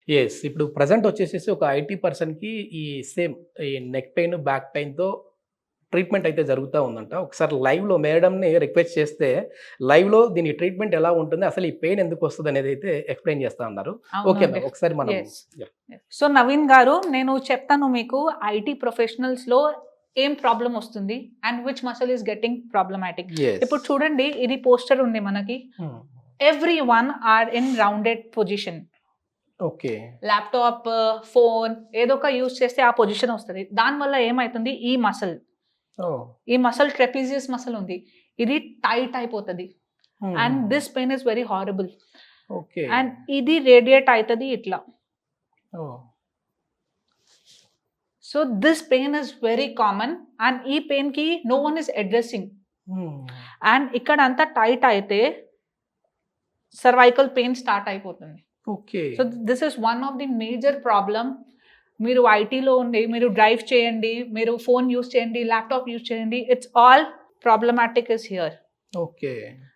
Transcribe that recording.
Yes. ఇప్పుడు present వచ్చేసేసి ఒక ఐటీ పర్సన్‌కి ఈ సేమ్ ఈ నెక్ పెయిన్, బ్యాక్ పెయిన్‌తో ట్రీట్మెంట్ అయితే జరుగుతా ఉందంట. ఒకసారి లైవ్‌లో మేడమ్‌ని రిక్వెస్ట్ చేస్తే, లైవ్‌లో దీని ట్రీట్మెంట్ ఎలా ఉంటుంది? అసలు ఈ పెయిన్ ఎందుకొస్తదనేదైతే ఎక్స్‌ప్లెయిన్ చేస్తా ఉన్నారు. ఓకే అవునండి. మ్యామ్. ఒకసారి మనం యెస్. యాహ్! సో, నవీన్ గారు నేను చెప్తాను మీకు ఐటీ ప్రొఫెషనల్స్‌లో ఏం ప్రాబ్లమ్ వస్తుంది and which muscle is getting problematic. Yes. ఇప్పుడు చూడండి ఇది పోస్టర్ ఉంది మనకి. Hmm. Everyone are in rounded position. Okay. Laptop, phone ఏదో ఒక యూజ్ చేస్తే ఆ పొజిషన్ వస్తది. దానివల్ల ఏమైతుంది ఓహ్! ఈ మసిల్ ట్రెపీజియస్ మసిల్ ఉంది. ఇది టైట్ అయిపోతది. అండ్ హుహు. This pain is very horrible. Okay. And ఇది రేడియేట్ అయితది ఇట్లా. Oh! So this pain is very common and ఈ పెయిన్ కి no one is addressing. Hmm. And ఇక్కడ అంతా టైట్ అయితే సర్వైకల్ పెయిన్ స్టార్ట్ అయిపోతుంది. Okay. So this is one of the major problem. మీరు ఐటీలో ఉండి మీరు డ్రైవ్ చేయండి, మీరు ఫోన్ యూజ్ చేయండి, ల్యాప్టాప్ యూజ్ చేయండి. It's all problematic is here. Okay.